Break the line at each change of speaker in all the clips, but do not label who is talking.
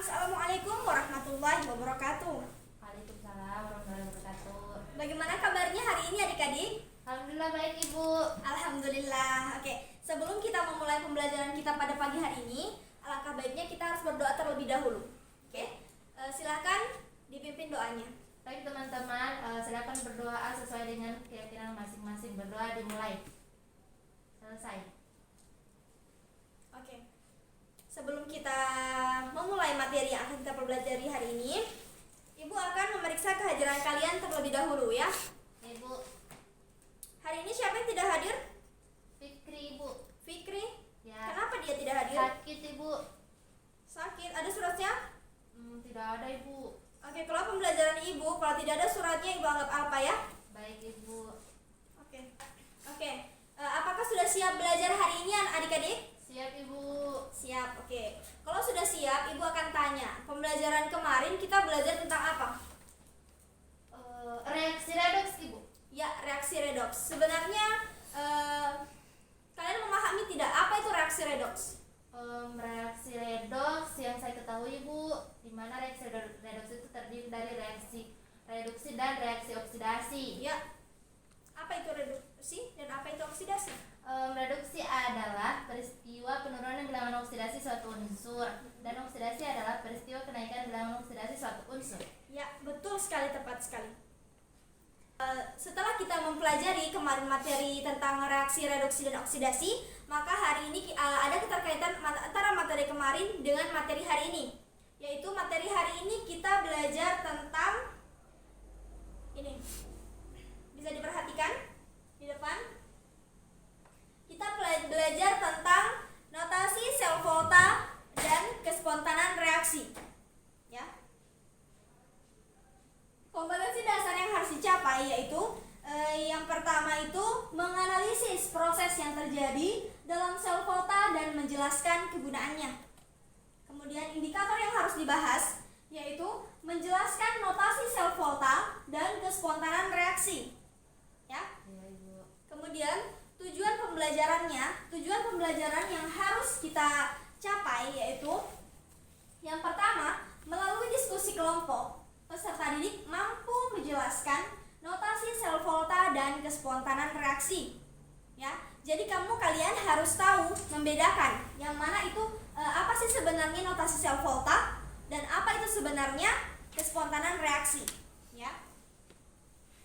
Assalamualaikum warahmatullahi wabarakatuh.
Waalaikumsalam warahmatullahi wabarakatuh.
Bagaimana kabarnya hari ini adik-adik?
Alhamdulillah baik Ibu.
Alhamdulillah. Oke, sebelum kita memulai pembelajaran kita pada pagi hari ini, alangkah baiknya kita harus berdoa terlebih dahulu. Oke, silakan dipimpin doanya.
Baik teman-teman, silakan berdoa sesuai dengan keyakinan masing-masing. Berdoa dimulai. Selesai.
Oke, sebelum kita memulai materi yang akan kita pelajari hari ini, Ibu akan memeriksa kehadiran kalian terlebih dahulu ya.
Ibu
Hari ini siapa yang tidak hadir?
Fikri Ibu.
Fikri.
Ya.
Kenapa dia tidak hadir?
Sakit Ibu.
Sakit. Ada suratnya?
Tidak ada Ibu.
Oke, kalau pembelajaran Ibu, kalau tidak ada suratnya Ibu anggap apa ya?
Baik Ibu.
Oke. Apakah sudah siap belajar hari ini adik-adik?
Siap Ibu.
Siap, oke. Kalau sudah siap, Ibu akan tanya. Pembelajaran kemarin kita belajar tentang apa?
Reaksi redoks Ibu.
Ya, reaksi redoks. Sebenarnya kalian memahami tidak apa itu reaksi redoks?
Reaksi redoks yang saya ketahui Ibu, di mana reaksi redoks itu terdiri dari reaksi reduksi dan reaksi oksidasi.
Ya. Apa itu reduksi dan apa itu oksidasi?
Reduksi adalah peristiwa penurunan bilangan oksidasi suatu unsur, dan oksidasi adalah peristiwa kenaikan bilangan oksidasi suatu unsur.
Ya, betul sekali, tepat sekali. Setelah kita mempelajari kemarin materi tentang reaksi reduksi dan oksidasi, maka hari ini ada keterkaitan antara materi kemarin dengan materi hari ini. Yaitu materi hari ini kita belajar tentang ini. Bisa diperhatikan di depan. Kita belajar tentang notasi sel volta dan kespontanan reaksi. Ya. Kompetensi dasar yang harus dicapai yaitu yang pertama itu menganalisis proses yang terjadi dalam sel volta dan menjelaskan kegunaannya. Kemudian indikator yang harus dibahas yaitu menjelaskan notasi sel volta dan kespontanan reaksi. Ya. Kemudian tujuan pembelajaran yang harus kita capai yaitu yang pertama, melalui diskusi kelompok, peserta didik mampu menjelaskan notasi sel volta dan kespontanan reaksi. Ya, jadi kalian harus tahu membedakan yang mana itu apa sih sebenarnya notasi sel volta dan apa itu sebenarnya kespontanan reaksi. Ya.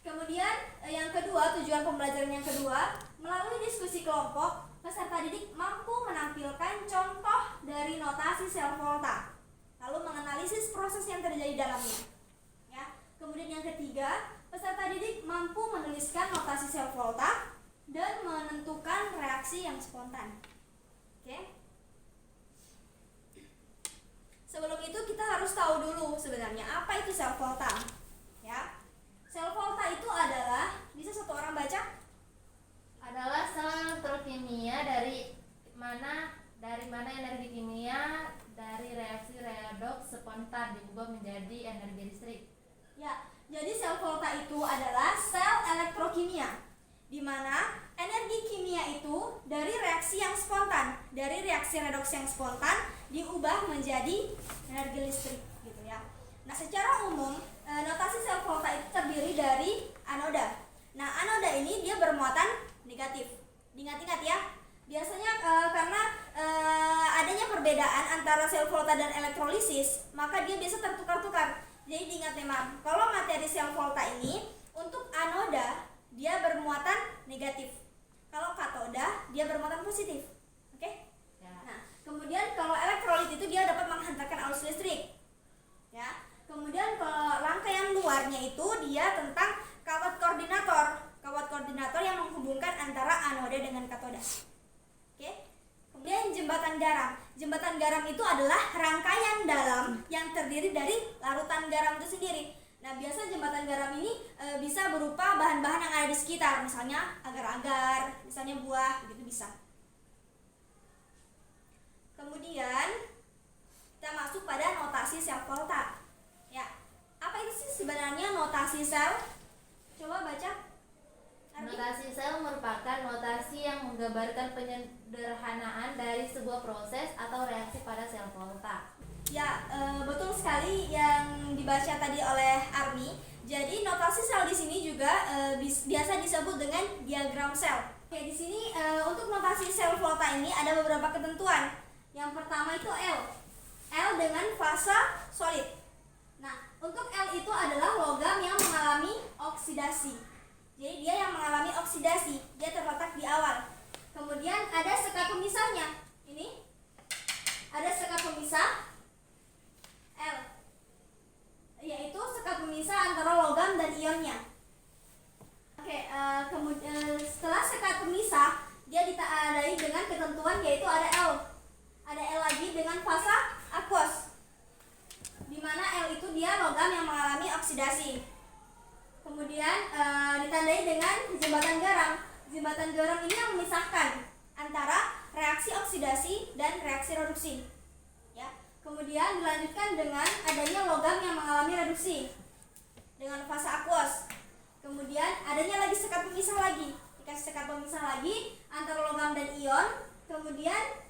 Kemudian yang kedua, tujuan pembelajaran yang kedua, melalui diskusi kelompok, peserta didik mampu menampilkan contoh dari notasi sel volta, lalu menganalisis proses yang terjadi dalamnya. Ya. Kemudian yang ketiga, peserta didik mampu menuliskan notasi sel volta dan menentukan reaksi yang spontan. Oke. Sebelum itu kita harus tahu dulu sebenarnya apa itu sel volta. Ya. Sel volta itu adalah, bisa satu orang baca?
Adalah sel elektrokimia dari mana energi kimia dari reaksi redoks spontan diubah menjadi energi listrik.
Ya, jadi sel volta itu adalah sel elektrokimia, di mana energi kimia itu dari reaksi yang spontan, dari reaksi redoks yang spontan diubah menjadi energi listrik, gitu ya. Nah, secara umum notasi sel volta itu terdiri dari anoda. Nah, anoda ini dia bermuatan negatif. Diingat-ingat ya. Biasanya karena adanya perbedaan antara sel volta dan elektrolisis, maka dia biasa tertukar-tukar. Jadi diingat memang, kalau materi sel volta ini untuk anoda dia bermuatan negatif. Kalau katoda dia bermuatan positif. Oke?
Ya.
Nah, kemudian kalau elektrolit itu dia dapat menghantarkan arus listrik. Ya. Kemudian kalau rangkaian luarnya itu dia tentang kawat koordinator. Kawat koordinator yang menghubungkan antara anoda dengan katoda. Oke. Kemudian jembatan garam. Jembatan garam itu adalah rangkaian dalam yang terdiri dari larutan garam itu sendiri. Nah, biasa jembatan garam ini bisa berupa bahan-bahan yang ada di sekitar, misalnya agar-agar, misalnya buah, begitu bisa. Kemudian kita masuk pada notasi sel volta. Ya. Apa itu sih sebenarnya notasi sel? Coba baca.
Notasi sel merupakan notasi yang menggambarkan penyederhanaan dari sebuah proses atau reaksi pada sel volta.
Ya, betul sekali yang dibaca tadi oleh Army. Jadi notasi sel di sini juga biasa disebut dengan diagram sel. Oke, di sini untuk notasi sel volta ini ada beberapa ketentuan. Yang pertama itu L. L dengan fase solid. Nah, untuk L itu adalah logam yang mengalami oksidasi. Jadi dia yang mengalami oksidasi, dia terletak di awal. Kemudian ada sekat pemisahnya. Ini ada sekat pemisah L, yaitu sekat pemisah antara logam dan ionnya. Oke, kemudian setelah sekat pemisah, dia ditandai dengan ketentuan yaitu ada L. Ada L lagi dengan fase aqueous, di mana L itu dia logam yang mengalami oksidasi. Kemudian ditandai dengan jembatan garam. Jembatan garam ini yang memisahkan antara reaksi oksidasi dan reaksi reduksi. Ya. Kemudian dilanjutkan dengan adanya logam yang mengalami reduksi dengan fase aqueous. Kemudian adanya lagi sekat pemisah lagi. Dikasih sekat pemisah lagi antara logam dan ion. Kemudian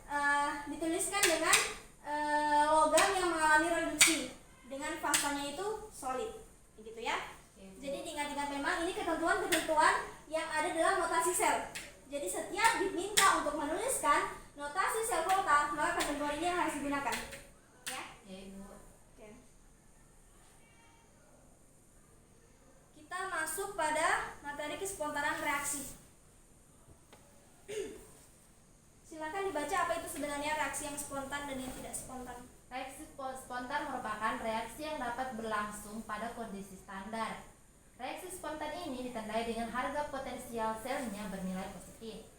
dituliskan dengan logam yang mengalami reduksi dengan fasanya itu solid. Begitu ya. Jadi diingat-ingat, memang ini ketentuan-ketentuan yang ada dalam notasi sel. Jadi setiap diminta untuk menuliskan notasi sel volta, maka ketentuan ini yang harus digunakan. Ya.
Ya, Ibu.
Oke. Kita masuk pada materi kespontanan reaksi. Silakan dibaca apa itu sebenarnya reaksi yang spontan dan yang tidak spontan.
Reaksi spontan merupakan reaksi yang dapat berlangsung pada kondisi standar. Reaksi spontan ini ditandai dengan harga potensial selnya bernilai positif.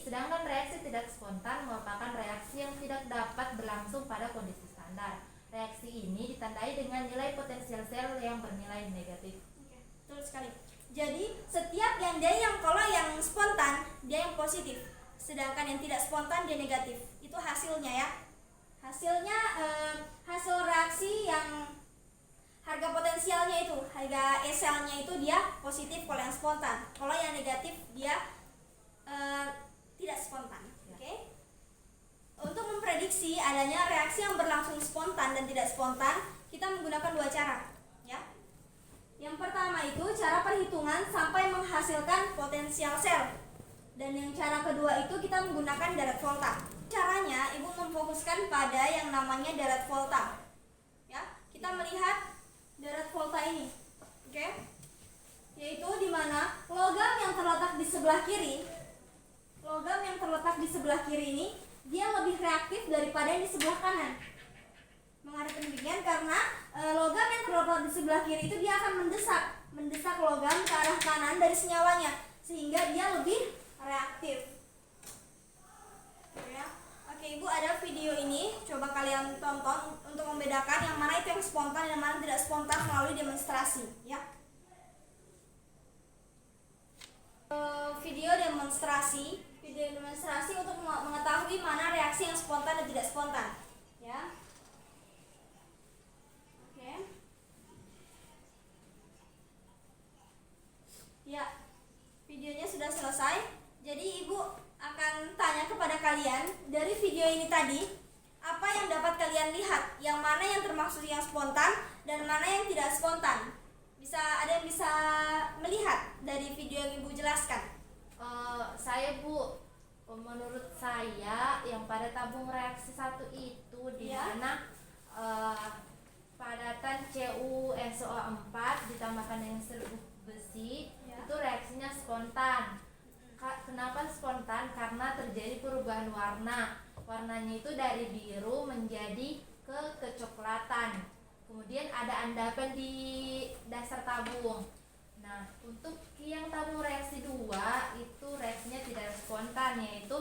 Sedangkan reaksi tidak spontan merupakan reaksi yang tidak dapat berlangsung pada kondisi standar. Reaksi ini ditandai dengan nilai potensial sel yang bernilai negatif.
Oke, betul sekali. Jadi setiap kalau yang spontan dia yang positif, sedangkan yang tidak spontan dia negatif. Itu hasilnya ya. Hasilnya hasil reaksi yang harga potensialnya itu, harga E selnya itu dia positif kalau yang spontan. Kalau yang negatif dia tidak spontan. Oke. Untuk memprediksi adanya reaksi yang berlangsung spontan dan tidak spontan, kita menggunakan dua cara, ya. Yang pertama itu cara perhitungan sampai menghasilkan potensial sel. Dan yang cara kedua itu kita menggunakan Darrad volta. Caranya Ibu memfokuskan pada yang namanya Darrad volta. Ya, kita melihat Darrad volta ini. Oke. Yaitu di mana logam yang terletak di sebelah kiri. Logam yang terletak di sebelah kiri ini dia lebih reaktif daripada yang di sebelah kanan. Mengapa demikian? Karena logam yang terletak di sebelah kiri itu dia akan mendesak logam ke arah kanan dari senyawanya, sehingga dia lebih reaktif. Ya. Oke, Ibu, ada video ini, coba kalian tonton untuk membedakan yang mana itu yang spontan dan mana tidak spontan melalui demonstrasi, ya. Video demonstrasi untuk mengetahui mana reaksi yang spontan dan tidak spontan, ya. Oke. Ya, videonya sudah selesai. Jadi Ibu akan tanya kepada kalian dari video ini tadi, apa yang dapat kalian lihat, yang mana yang termaksud yang spontan dan mana yang tidak spontan. Ada yang bisa melihat dari video yang Ibu jelaskan?
Saya, Bu, menurut saya yang pada tabung reaksi 1 itu di mana padatan CuSO4 ditambahkan dengan serbuk besi, itu reaksinya spontan. Kenapa spontan? Karena terjadi perubahan warna. Warnanya itu dari biru menjadi kecoklatan. Kemudian ada endapan di dasar tabung. Nah, untuk yang tabung reaksi 2 itu reaksinya tidak spontan, yaitu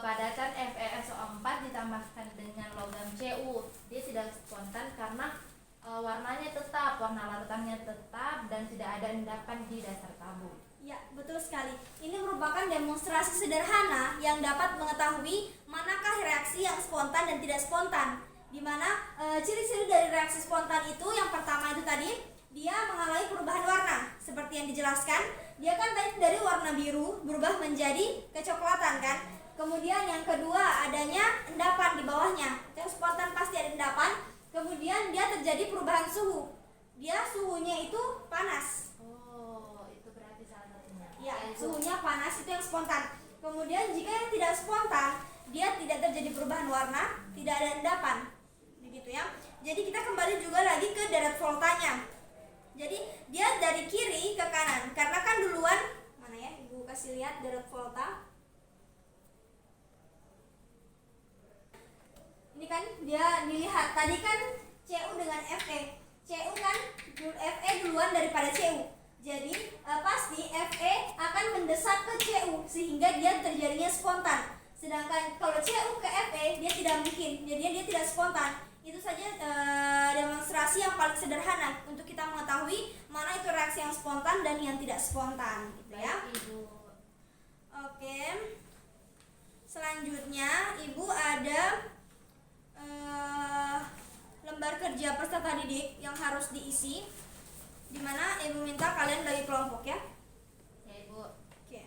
padatan FeSO4 ditambahkan dengan logam Cu. Dia tidak spontan karena warnanya tetap, warna larutannya tetap dan tidak ada endapan di dasar tabung.
Ya, betul sekali. Ini merupakan demonstrasi sederhana yang dapat mengetahui manakah reaksi yang spontan dan tidak spontan. Di mana ciri-ciri dari reaksi spontan itu yang pertama itu tadi, dia mengalami perubahan warna. Seperti yang dijelaskan, dia kan tadi dari warna biru berubah menjadi kecoklatan kan. Kemudian yang kedua adanya endapan di bawahnya. Yang spontan pasti ada endapan. Kemudian dia terjadi perubahan suhu. Dia suhunya itu panas.
Oh, itu berarti salah satunya.
Ya, suhunya panas itu yang spontan. Kemudian jika yang tidak spontan, dia tidak terjadi perubahan warna, tidak ada endapan. Begitu ya. Jadi kita kembali juga lagi ke deret voltanya. Jadi dia dari kiri ke kanan. Karena kan duluan mana ya? Ibu kasih lihat deret volta. Ini kan dia dilihat tadi kan CU dengan FE. CU kan FE duluan daripada CU. Jadi pasti FE akan mendesak ke CU sehingga dia terjadinya spontan. Sedangkan kalau CU ke FE dia tidak mungkin. Jadinya dia tidak spontan. Itu saja demonstrasi yang paling sederhana untuk kita mengetahui mana itu reaksi yang spontan dan yang tidak spontan, gitu ya.
Baik, Ibu.
Oke. Selanjutnya Ibu ada lembar kerja peserta didik yang harus diisi, di mana Ibu minta kalian bagi kelompok ya.
Ya, Ibu.
Oke.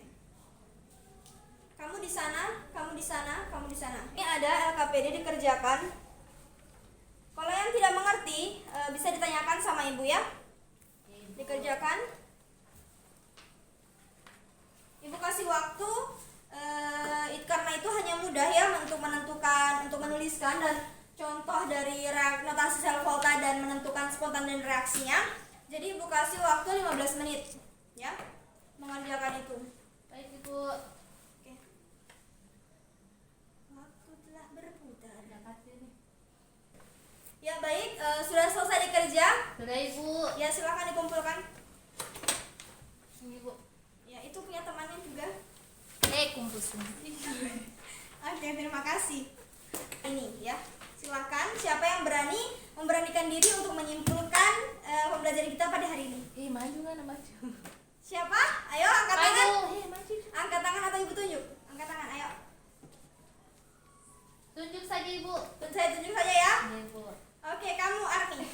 Kamu di sana, kamu di sana, kamu di sana. Ini ada LKPD dikerjakan. Kalau yang tidak mengerti bisa ditanyakan sama Ibu ya.
Ya, Ibu.
Dikerjakan. Ibu kasih waktu karena itu hanya mudah ya untuk menentukan, untuk menuliskan dan contoh dari notasi sel volta dan menentukan spontan dan reaksinya. Jadi Ibu kasih waktu 15 menit ya mengerjakan itu.
Baik, Ibu.
Oke. Waktu telah berputar.
Dapat ini.
Ya baik, sudah selesai dikerja.
Sudah, Ibu.
Ya silakan dikumpulkan.
Ini, Ibu.
Ya itu punya temannya juga.
Kumpul semua.
Oke, terima kasih. Ini ya. Silakan siapa yang berani memberanikan diri untuk menyimpulkan pembelajaran kita pada hari ini.
Maju kan, maju.
Siapa? Ayo angkat tangan.
Maju.
Angkat tangan atau Ibu tunjuk? Angkat tangan, ayo.
Tunjuk saja, Ibu.
Saya tunjuk saja ya.
Ya, Ibu.
Oke, kamu Arni.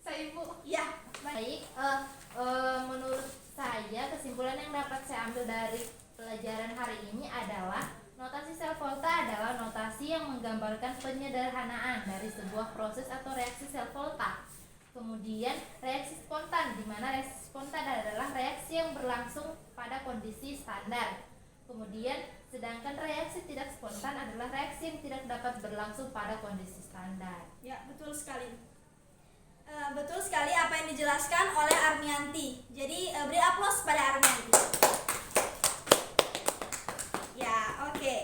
Saya, Ibu.
Ya,
Baik, menurut saya kesimpulan yang dapat saya ambil dari pelajaran hari ini adalah notasi sel volta adalah notasi yang menggambarkan penyederhanaan dari sebuah proses atau reaksi sel volta. Kemudian reaksi spontan, di mana reaksi spontan adalah reaksi yang berlangsung pada kondisi standar. Kemudian sedangkan reaksi tidak spontan adalah reaksi yang tidak dapat berlangsung pada kondisi standar.
ya betul sekali. Betul sekali apa yang dijelaskan oleh Armianti. Jadi beri aplaus pada Armianti. Ya, oke.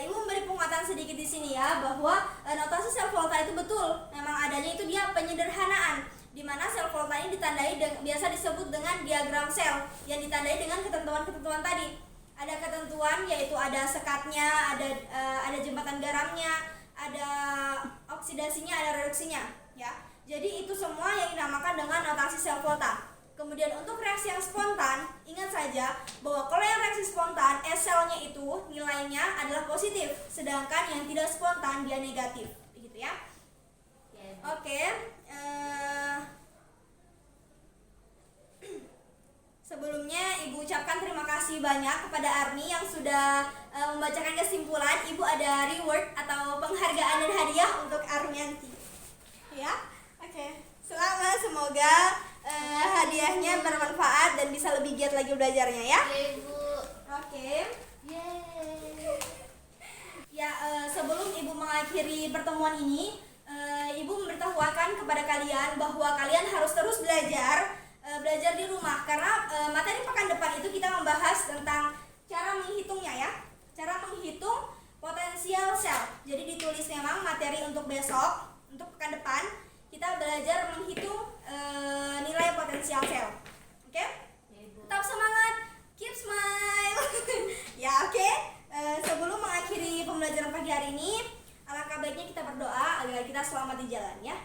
Ibu memberi penguatan sedikit di sini ya bahwa notasi sel volta itu betul. Memang adanya itu dia penyederhanaan, di mana sel volta ini ditandai biasa disebut dengan diagram sel yang ditandai dengan ketentuan-ketentuan tadi. Ada ketentuan yaitu ada sekatnya, ada jembatan garamnya, ada oksidasinya, ada reduksinya, ya. Jadi itu semua yang dinamakan dengan notasi sel volta. Kemudian untuk reaksi yang spontan, ingat saja bahwa kalau yang reaksi spontan, S-selnya itu nilainya adalah positif, sedangkan yang tidak spontan dia negatif, begitu ya. Oke. Sebelumnya Ibu ucapkan terima kasih banyak kepada Arni yang sudah membacakan kesimpulan. Ibu ada reward atau penghargaan dan hadiah untuk Armianti. Ya, oke. Selamat, semoga hadiahnya bermanfaat dan bisa lebih giat lagi belajarnya ya.
Ibu.
Oke.
Yeay.
Ya, sebelum Ibu mengakhiri pertemuan ini, Ibu memberitahukan kepada kalian bahwa kalian harus terus belajar di rumah karena materi pekan depan itu kita membahas tentang cara menghitungnya ya. Cara menghitung potensial sel. Jadi ditulis memang materi untuk besok, untuk pekan depan kita belajar menghitung nilai potensial sel. Oke? Tetap semangat, keep smile. Ya, oke. Sebelum mengakhiri pembelajaran pagi hari ini, alangkah baiknya kita berdoa agar kita selamat di jalan ya.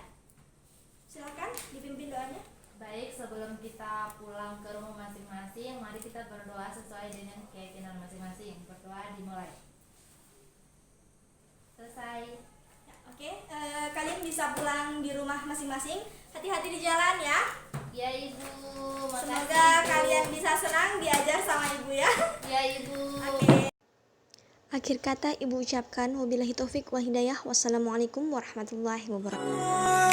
Silakan dipimpin doanya.
Baik, sebelum kita pulang ke rumah masing-masing, mari kita berdoa sesuai dengan keyakinan masing-masing. Berdoa dimulai. Selesai.
Ya, oke. Kalian bisa pulang di rumah masing-masing. Hati-hati di jalan ya.
Ya, Ibu. Makasih,
Semoga
Ibu.
kalian bisa senang diajar sama Ibu ya.
Ya, Ibu.
Oke.
Akhir kata ibu ucapkan wabillahi taufik wal hidayah. Wassalamualaikum warahmatullahi wabarakatuh.